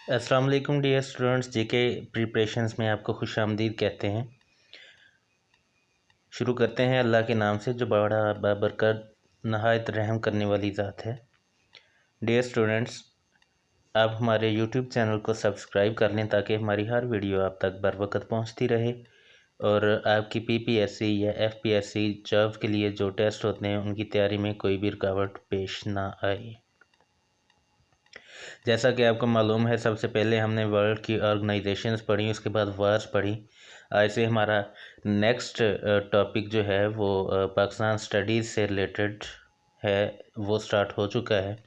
अस्सलाम वालेकुम dear students, GK preparations में आपको खुशामदीद कहते हैं। शुरू करते हैं अल्लाह के नाम से जो बड़ा बाबरकत नहायत रहम करने वाली ज़ात है। डियर स्टूडेंट्स, आप हमारे यूट्यूब चैनल को सब्सक्राइब कर लें ताकि हमारी हर वीडियो आप तक बर वक्त पहुँचती रहे और आपकी पीपीएससी या एफपीएससी जॉब के लिए जो टेस्ट होते हैं उनकी तैयारी में कोई भी रुकावट पेश ना आए। जैसा कि आपको मालूम है, सबसे पहले हमने वर्ल्ड की ऑर्गेनाइजेशंस पढ़ी, उसके बाद वार्स पढ़ी। आज से हमारा नेक्स्ट टॉपिक जो है वो पाकिस्तान स्टडीज़ से रिलेटेड है, वो स्टार्ट हो चुका है।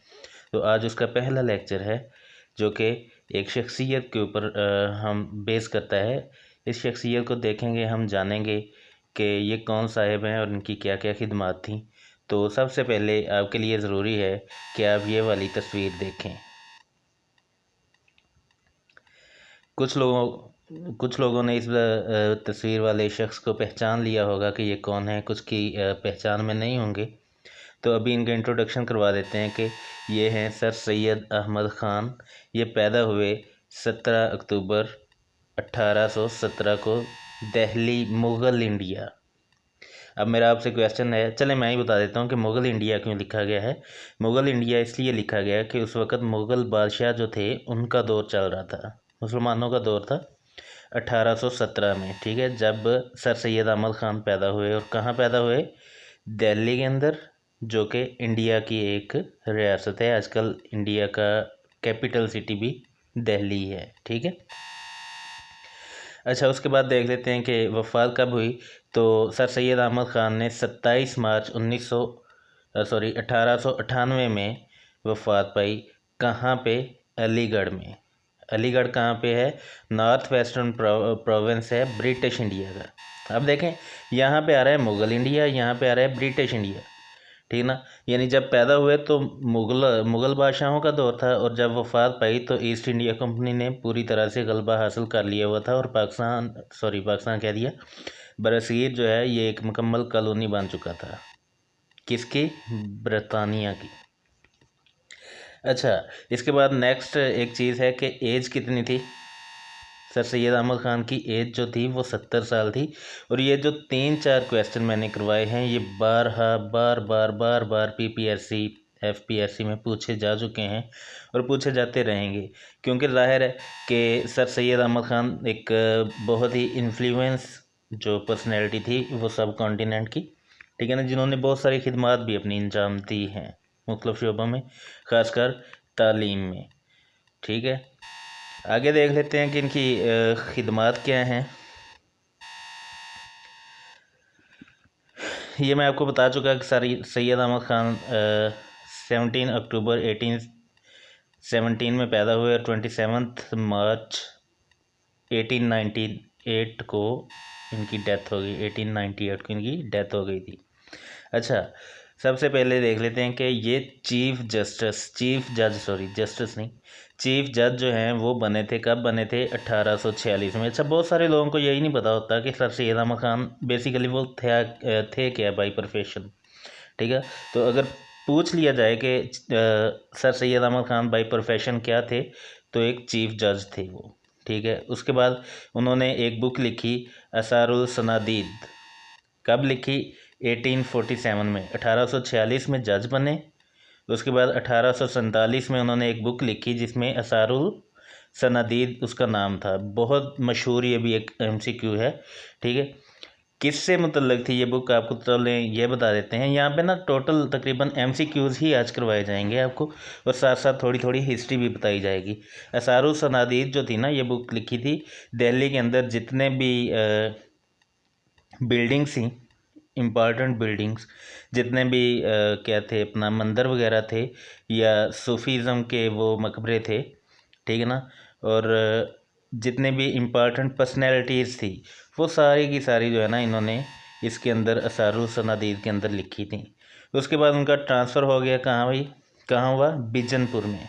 तो आज उसका पहला लेक्चर है जो कि एक शख्सियत के ऊपर हम बेस करता है। इस शख्सियत को देखेंगे, हम जानेंगे कि ये कौन साहिब हैं और इनकी क्या क्या खिदमत थी। तो सबसे पहले आपके लिए ज़रूरी है कि आप ये वाली तस्वीर देखें। कुछ लोगों ने इस तस्वीर वाले शख्स को पहचान लिया होगा कि ये कौन है, कुछ की पहचान में नहीं होंगे। तो अभी इनका इंट्रोडक्शन करवा देते हैं कि ये हैं सर सैयद अहमद ख़ान। ये पैदा हुए 17 अक्टूबर 1817 को दिल्ली, मुग़ल इंडिया। अब मेरा आपसे क्वेश्चन है, चले मैं ही बता देता हूँ कि मुग़ल इंडिया क्यों लिखा गया है। मुग़ल इंडिया इसलिए लिखा गया कि उस वक़्त मुग़ल बादशाह जो थे उनका दौर चल रहा था, मुसलमानों का दौर था 1817 में। ठीक है, जब सर सैयद अहमद ख़ान पैदा हुए। और कहाँ पैदा हुए? दिल्ली के अंदर, जो कि इंडिया की एक रियासत है। आजकल इंडिया का कैपिटल सिटी भी दिल्ली है। ठीक है, अच्छा, उसके बाद देख लेते हैं कि वफ़ात कब हुई। तो सर सैयद अहमद ख़ान ने 27 मार्च 1898 में वफ़ात पाई। कहाँ पे? अलीगढ़ में। अलीगढ़ कहाँ पे है? नॉर्थ वेस्टर्न प्रोविंस है ब्रिटिश इंडिया का। अब देखें, यहाँ पे आ रहा है मुग़ल इंडिया, यहाँ पे आ रहा है ब्रिटिश इंडिया। ठीक ना, यानी जब पैदा हुए तो मुग़ल बादशाहों का दौर था और जब वफ़ात पाई तो ईस्ट इंडिया कंपनी ने पूरी तरह से गलबा हासिल कर लिया हुआ था और पाकिस्तान कह दिया, बरसीर जो है ये एक मुकम्मल कॉलोनी बन चुका था। किसकी? बरतानिया की। अच्छा, इसके बाद नेक्स्ट एक चीज़ है कि एज कितनी थी। सर सैयद अहमद ख़ान की एज जो थी वो 70 साल थी। और ये जो 3-4 क्वेश्चन मैंने करवाए हैं ये बार बार पीपीएससी एफपीएससी में पूछे जा चुके हैं और पूछे जाते रहेंगे, क्योंकि ज़ाहिर है कि सर सैयद अहमद ख़ान एक बहुत ही इन्फ्लुएंस जो पर्सनैलिटी थी वो सब कॉन्टिनेंट की। ठीक है ना, जिन्होंने बहुत सारी खिदमत भी अपनी अंजाम दी हैं मुख्तलिफ़ शोबों में, ख़ासकर तालीम में। ठीक है, आगे देख लेते हैं कि इनकी खिदमत क्या हैं। ये मैं आपको बता चुका कि सैयद अहमद ख़ान 17 अक्टूबर 1817 में पैदा हुए और 27 मार्च 1898 को इनकी डेथ हो गई। 1898 को इनकी डेथ हो गई थी। अच्छा, सबसे पहले देख लेते हैं कि ये चीफ जज जो हैं वो बने थे, कब बने थे? 1846 में। अच्छा, बहुत सारे लोगों को यही नहीं पता होता कि सर सैयद अहमद ख़ान बेसिकली वो थे क्या बाई प्रोफेशन। ठीक है, तो अगर पूछ लिया जाए कि sir Syed Ahmad Khan by profession क्या थे, तो एक चीफ जज थे वो। ठीक है, उसके बाद उन्होंने एक बुक लिखी असारुल सनादीद। कब लिखी? 1847 में। 1846 में जज बने, उसके बाद 1847 में उन्होंने एक बुक लिखी जिसमें असारुल सनादीद उसका नाम था। बहुत मशहूर, ये भी एक एमसीक्यू है। ठीक है, किससे मुतल्लिक थी ये बुक, आपको चलें ये बता देते हैं। यहाँ पे ना टोटल तकरीबन एमसीक्यूज़ ही आज करवाए जाएंगे आपको, और साथ साथ थोड़ी थोड़ी हिस्ट्री भी बताई जाएगी। असारुल सनादीद जो थी ना, ये बुक लिखी थी दिल्ली के अंदर जितने भी बिल्डिंग्स थी, इम्पॉर्टेंट बिल्डिंग्स, जितने भी क्या थे, अपना मंदिर वगैरह थे या सूफीज़म के वो मकबरे थे। ठीक है ना, और जितने भी इम्पॉर्टेंट पर्सनैलिटीज़ थी वो सारी की सारी जो है ना इन्होंने इसके अंदर असारुल सनादीद के अंदर लिखी थी। उसके बाद उनका ट्रांसफ़र हो गया कहाँ भाई? कहाँ हुआ? बिजनपुर में।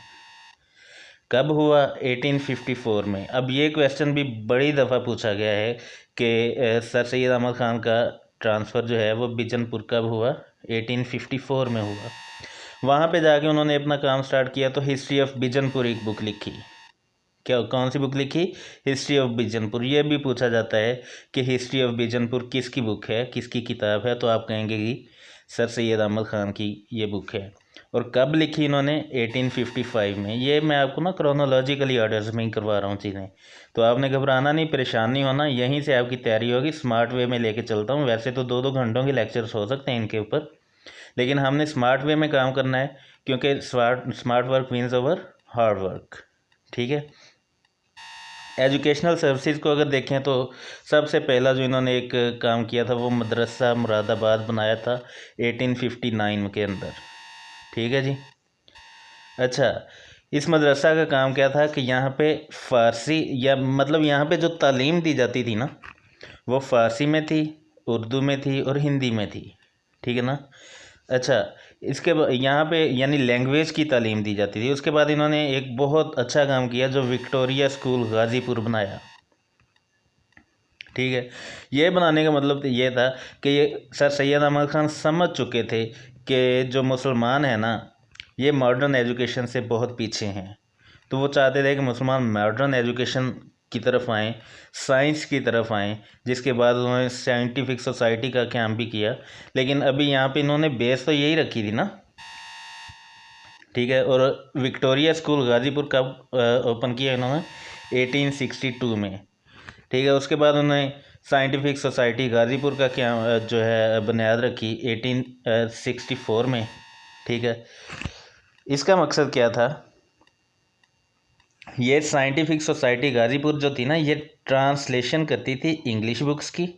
कब हुआ? 1854 में। अब ये क्वेश्चन भी बड़ी दफ़ा पूछा गया है कि सर सैयद अहमद ख़ान का ट्रांसफ़र जो है वो बिजनपुर कब हुआ? 1854 में हुआ। वहाँ पे जाके उन्होंने अपना काम स्टार्ट किया तो हिस्ट्री ऑफ बिजनपुर एक बुक लिखी। क्या कौन सी बुक लिखी? History of Bijanpur. ये भी पूछा जाता है कि हिस्ट्री ऑफ बिजनपुर किसकी बुक है, किसकी किताब है, तो आप कहेंगे कि सर सैयद अहमद ख़ान की ये बुक है। और कब लिखी इन्होंने? 1855 में। ये मैं आपको ना क्रोनोलॉजिकली ऑर्डर्स में ही करवा रहा हूँ चीज़ें, तो आपने घबराना नहीं, परेशान नहीं होना, यहीं से आपकी तैयारी होगी। स्मार्ट वे में लेके चलता हूँ। वैसे तो 2-2 घंटों के लेक्चर्स हो सकते हैं इनके ऊपर, लेकिन हमने स्मार्ट वे में काम करना है, क्योंकि smart work means over hard work. ठीक है। एजुकेशनल सर्विसेज को अगर देखें तो सबसे पहला जो इन्होंने एक काम किया था वो मदरसा मुरादाबाद बनाया था 1859 के अंदर। ठीक है जी। अच्छा, इस मदरसा का काम क्या था कि यहाँ पे फ़ारसी, या मतलब यहाँ पे जो तालीम दी जाती थी ना, वो फ़ारसी में थी, उर्दू में थी और हिंदी में थी। ठीक है ना। अच्छा, इसके यहाँ पे यानी लैंग्वेज की तालीम दी जाती थी। उसके बाद इन्होंने एक बहुत अच्छा काम किया, जो विक्टोरिया स्कूल गाज़ीपुर बनाया। ठीक है। ये बनाने का मतलब तो ये था कि ये सर सैयद अहमद ख़ान समझ चुके थे कि जो मुसलमान हैं ना, ये मॉडर्न एजुकेशन से बहुत पीछे हैं। तो वो चाहते थे कि मुसलमान मॉडर्न एजुकेशन की तरफ आएँ, साइंस की तरफ आएँ, जिसके बाद उन्होंने साइंटिफिक सोसाइटी का काम भी किया। लेकिन अभी यहाँ पे इन्होंने बेस तो यही रखी थी ना। ठीक है। और विक्टोरिया स्कूल गाज़ीपुर कब ओपन किया इन्होंने? 1862 में। ठीक है। उसके बाद उन्होंने साइंटिफिक सोसाइटी गाज़ीपुर का क्या जो है बुनियाद रखी 1864 में। ठीक है। इसका मकसद क्या था? ये साइंटिफिक सोसाइटी गाज़ीपुर जो थी ना, ये ट्रांसलेशन करती थी इंग्लिश बुक्स की,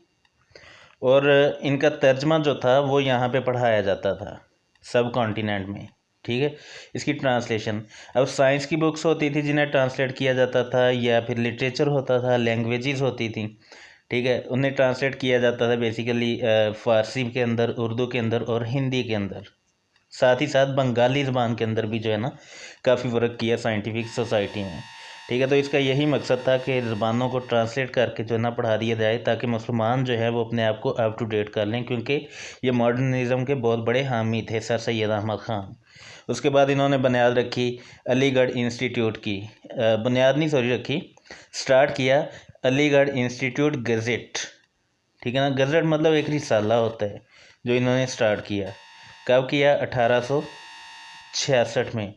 और इनका तर्जमा जो था वो यहाँ पे पढ़ाया जाता था सब कॉन्टिनेंट में। ठीक है। इसकी ट्रांसलेशन, अब साइंस की बुक्स होती थी जिन्हें ट्रांसलेट किया जाता था, या फिर लिटरेचर होता था, लैंग्वेजेस होती थी। ठीक है। उन्हें ट्रांसलेट किया जाता था बेसिकली फ़ारसी के अंदर, उर्दू के अंदर और हिंदी के अंदर। साथ ही साथ बंगाली ज़बान के अंदर भी जो है ना काफ़ी वर्क किया साइंटिफिक सोसाइटी ने। ठीक है। तो इसका यही मकसद था कि ज़बानों को ट्रांसलेट करके जो है ना पढ़ा दिया जाए, ताकि मुसलमान जो है वो अपने आप को अप टू डेट कर लें, क्योंकि ये मॉडर्निज़म के बहुत बड़े हामी थे सर सैयद अहमद ख़ान। उसके बाद इन्होंने बुनियाद रखी अलीगढ़ इंस्टीट्यूट की, बुनियाद नहीं सॉरी रखी, स्टार्ट किया अलीगढ़ इंस्टीट्यूट गज़ेट। ठीक है ना। गज़ेट मतलब एक रिसाला होता है, जो इन्होंने स्टार्ट किया। कब किया? 1866 में।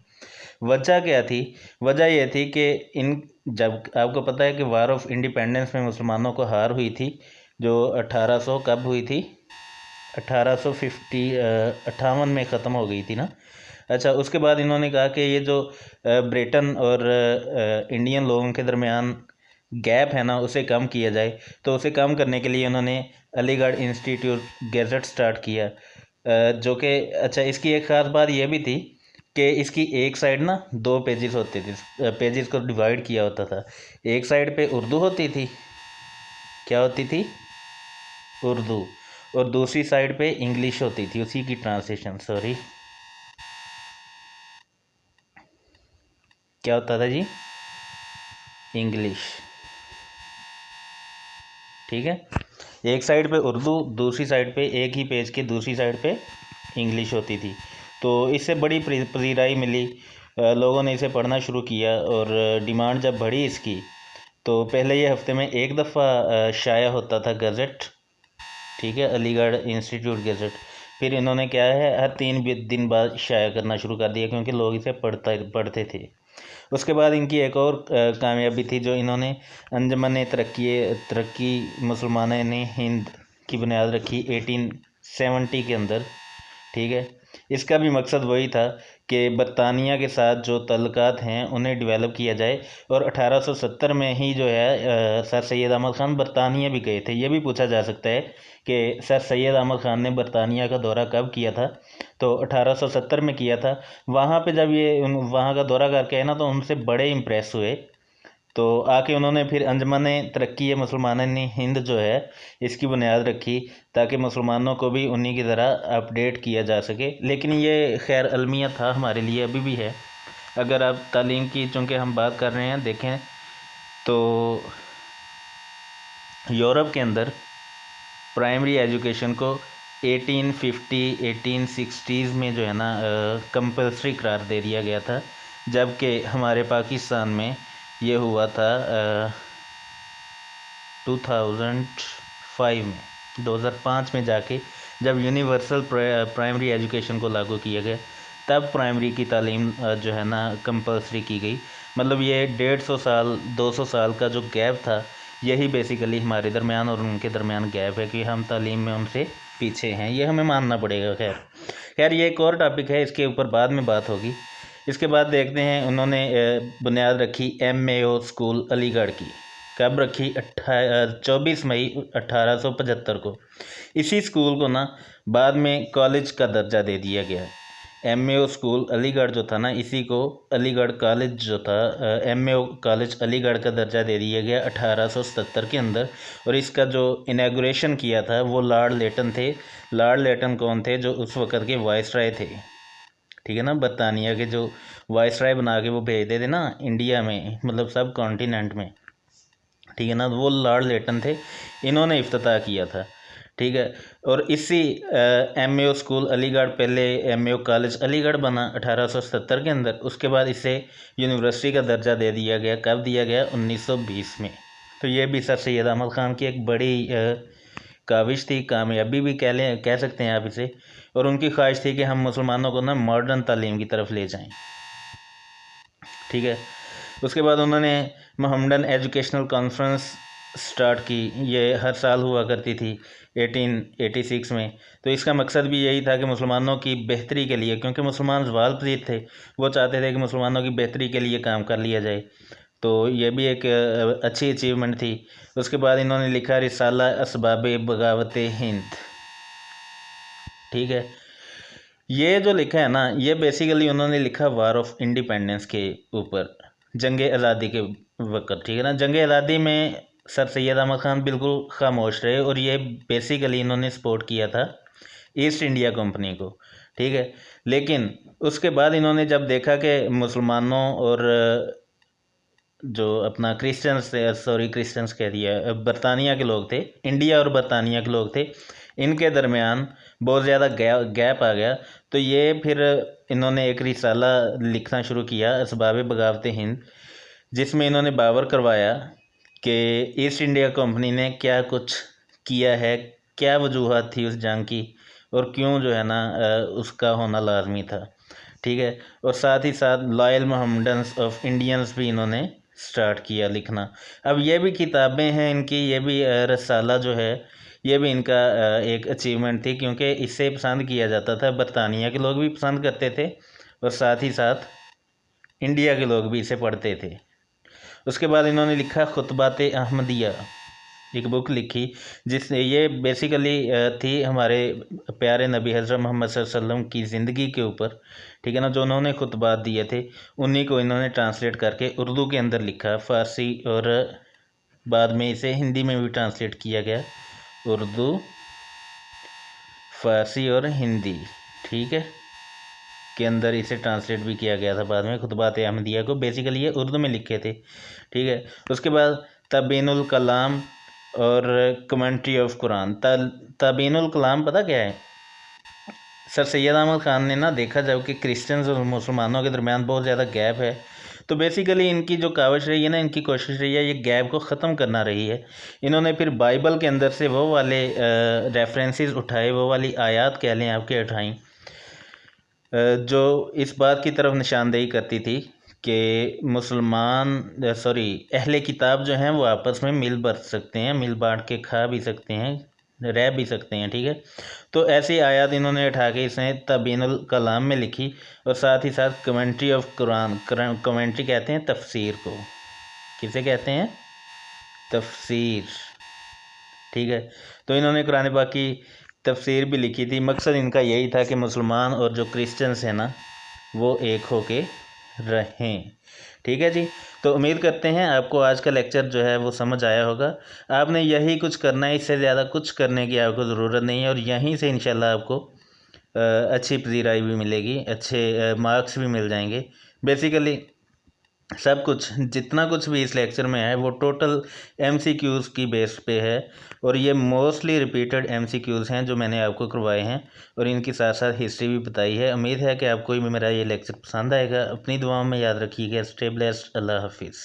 वजह क्या थी? वजह यह थी कि इन जब आपको पता है कि वार ऑफ इंडिपेंडेंस में मुसलमानों को हार हुई थी, जो 1800 कब हुई थी? 1858 में ख़त्म हो गई थी ना। अच्छा, उसके बाद इन्होंने कहा कि ये जो ब्रिटेन और इंडियन लोगों के दरमियान गैप है ना, उसे कम किया जाए। तो उसे कम करने के लिए उन्होंने अलीगढ़ इंस्टीट्यूट गैजेट स्टार्ट किया, जो कि अच्छा, इसकी एक ख़ास बात यह भी थी कि इसकी एक साइड ना 2 पेजेस होते थे, पेजेस को डिवाइड किया होता था। एक साइड पे उर्दू होती थी, क्या होती थी? उर्दू। और दूसरी साइड पे इंग्लिश होती थी, उसी की ट्रांसलेशन। सॉरी, क्या होता था जी? इंग्लिश। ठीक है। एक साइड पे उर्दू, दूसरी साइड पे एक ही पेज के दूसरी साइड पे इंग्लिश होती थी। तो इससे बड़ी पजीराई मिली, लोगों ने इसे पढ़ना शुरू किया, और डिमांड जब बढ़ी इसकी, तो पहले ये हफ्ते में एक दफ़ा शाया होता था गज़ेट। ठीक है, अलीगढ़ इंस्टीट्यूट गज़ेट। फिर इन्होंने क्या है, हर 3 दिन बाद शाया करना शुरू कर दिया, क्योंकि लोग इसे पढ़ते थे। उसके बाद इनकी एक और कामयाबी थी, जो इन्होंने अंजमन तरक्की मुसलमान ने हिंद की बुनियाद रखी 1870 के अंदर। ठीक है। इसका भी मकसद वही था कि बरतानिया के साथ जो तल्लुकात हैं उन्हें डेवलप किया जाए। और 1870 में ही जो है सर सैयद अहमद ख़ान बरतानिया भी गए थे। ये भी पूछा जा सकता है कि सर सैयद अहमद ख़ान ने बरतानिया का दौरा कब किया था? तो 1870 में किया था। वहाँ पे जब ये वहाँ का दौरा करके आए ना, तो उनसे बड़े इम्प्रेस हुए। तो आके उन्होंने फिर अंजमन तरक्की मुसलमान हिंद जो है इसकी बुनियाद रखी, ताकि मुसलमानों को भी उन्हीं की तरह अपडेट किया जा सके। लेकिन ये खैर अलमिया था, हमारे लिए अभी भी है। अगर आप तालीम की चूँकि हम बात कर रहे हैं, देखें तो यूरोप के अंदर प्राइमरी एजुकेशन को 1860 में जो है ना कंपल्सरी करार दे दिया गया था, जबकि हमारे पाकिस्तान में ये हुआ था 2005 में, 2005 में जाके जब यूनिवर्सल प्राइमरी एजुकेशन को लागू किया गया, तब प्राइमरी की तालीम जो है ना कंपलसरी की गई। मतलब ये 150 साल 200 साल का जो गैप था, यही बेसिकली हमारे दरमियान और उनके दरमियान गैप है कि हम तालीम में उनसे पीछे हैं, ये हमें मानना पड़ेगा। खैर ये एक और टॉपिक है, इसके ऊपर बाद में बात होगी। इसके बाद देखते हैं उन्होंने बुनियाद रखी MAO स्कूल अलीगढ़ की। कब रखी? 24 मई 1875 को। इसी स्कूल को ना बाद में कॉलेज का दर्जा दे दिया गया। MAO स्कूल अलीगढ़ जो था ना, इसी को अलीगढ़ कॉलेज जो था, MAO कॉलेज अलीगढ़ का दर्जा दे दिया गया 1877 के अंदर। और इसका जो इनाग्रेशन किया था वो लॉर्ड लेटन थे। लॉर्ड लेटन कौन थे? जो उस वक़्त के वाइसराय थे, ठीक है ना, बरतानिया के जो वाइसराय बना के वो भेजते थे ना इंडिया में, मतलब सब कॉन्टिनेंट में, ठीक है ना, वो लॉर्ड लेटन थे। इन्होंने इफ्तिताह किया था, ठीक है। और इसी MAO स्कूल अलीगढ़, पहले MAO कॉलेज अलीगढ़ बना 1870 के अंदर। उसके बाद इसे यूनिवर्सिटी का दर्जा दे दिया गया। कब दिया गया? 1920 में। तो ये भी सर सैयद अहमद ख़ान की एक बड़ी काविश थी, कामयाबी भी कह सकते हैं आप इसे। और उनकी ख्वाहिश थी कि हम मुसलमानों को ना मॉडर्न तालीम की तरफ ले जाएं, ठीक है। उसके बाद उन्होंने मोहम्मदन एजुकेशनल कॉन्फ्रेंस स्टार्ट की। ये हर साल हुआ करती थी 1886 में। तो इसका मकसद भी यही था कि मुसलमानों की बेहतरी के लिए, क्योंकि मुसलमान ज़वाल पजीर थे, वो चाहते थे कि मुसलमानों की बेहतरी के लिए काम कर लिया जाए। तो ये भी एक अच्छी अचीवमेंट थी। उसके बाद इन्होंने लिखा रिसाला असबाब बगावत हिंद, ठीक है। ये जो लिखा है ना, ये बेसिकली उन्होंने लिखा वार ऑफ इंडिपेंडेंस के ऊपर, जंग आज़ादी के वक्त, ठीक है ना। जंग आज़ादी में सर सैयद अहमद ख़ान बिल्कुल खामोश रहे, और ये बेसिकली इन्होंने सपोर्ट किया था ईस्ट इंडिया कंपनी को, ठीक है। लेकिन उसके बाद इन्होंने जब देखा कि मुसलमानों और जो अपना क्रिश्चियंस कह दिया, बरतानिया के लोग थे, इंडिया और बरतानिया के लोग थे, इनके दरमियान बहुत ज़्यादा गैप आ गया। तो ये फिर इन्होंने एक रिसाला लिखना शुरू किया, असबाब बगावत हिंद, जिसमें इन्होंने बावर करवाया कि ईस्ट इंडिया कंपनी ने क्या कुछ किया है, क्या वजूहत थी उस जंग की, और क्यों जो है ना उसका होना लाजमी था, ठीक है। और साथ ही साथ लॉयल मोहम्मडन्स ऑफ इंडियंस भी इन्होंने स्टार्ट किया लिखना। अब ये भी किताबें हैं इनकी, ये भी रसाला जो है, ये भी इनका एक अचीवमेंट थी, क्योंकि इससे पसंद किया जाता था। बरतानिया के लोग भी पसंद करते थे, और साथ ही साथ इंडिया के लोग भी इसे पढ़ते थे। उसके बाद इन्होंने लिखा खुतबात अहमदिया, एक बुक लिखी, जिससे ये बेसिकली थी हमारे प्यारे नबी हज़रत मोहम्मद सल्लल्लाहु अलैहि वसल्लम की ज़िंदगी के ऊपर, ठीक है ना। जो उन्होंने खुतबात दिए थे, उन्हीं को इन्होंने ट्रांसलेट करके उर्दू के अंदर लिखा, फ़ारसी, और बाद में इसे हिंदी में भी ट्रांसलेट किया गया, उर्दू, फ़ारसी और हिंदी, ठीक है, के अंदर इसे ट्रांसलेट भी किया गया था बाद में। खुतबात अहमदिया को बेसिकली ये उर्दू में लिखे थे, ठीक है। उसके बाद तबीनुल कलाम और कमेंट्री ऑफ कुरान। तबीनुल कलाम पता क्या है? सर सैयद अहमद ख़ान ने ना देखा जब कि क्रिश्चियंस और मुसलमानों के दरमियान बहुत ज़्यादा गैप है, तो बेसिकली इनकी जो काविश रही है ना, इनकी कोशिश रही है ये गैप को ख़त्म करना रही है। इन्होंने फिर बाइबल के अंदर से वो वाले रेफरेंसेस उठाए, वो वाली आयत कह लें आपके उठाई, जो इस बात की तरफ निशानदेही करती थी कि अहले किताब जो हैं वो आपस में मिल बरत सकते हैं, मिल बांट के खा भी सकते हैं, रह भी सकते हैं, ठीक है। तो ऐसी आयत इन्होंने उठा के इसने तबीनुल कलाम में लिखी, और साथ ही साथ कमेंट्री ऑफ कुरान, कमेंट्री कहते हैं तफसीर को, किसे कहते हैं? तफसीर, ठीक है। तो इन्होंने कुरान पाक की तफसीर भी लिखी थी। मकसद इनका यही था कि मुसलमान और जो क्रिश्चियंस हैं ना, वो एक होके रहें, ठीक है जी। तो उम्मीद करते हैं आपको आज का लेक्चर जो है वो समझ आया होगा। आपने यही कुछ करना है, इससे ज़्यादा कुछ करने की आपको ज़रूरत नहीं है, और यहीं से इंशाल्लाह आपको अच्छी पजीराई भी मिलेगी, अच्छे मार्क्स भी मिल जाएंगे। बेसिकली सब कुछ, जितना कुछ भी इस लेक्चर में है, वो टोटल MCQs की बेस पे है, और ये मोस्टली रिपीटेड MCQs हैं जो मैंने आपको करवाए हैं, और इनकी साथ साथ हिस्ट्री भी बताई है। उम्मीद है कि आपको भी मेरा ये लेक्चर पसंद आएगा। अपनी दुआओं में याद रखिएगा। Stay blessed. अल्लाह हाफिज़।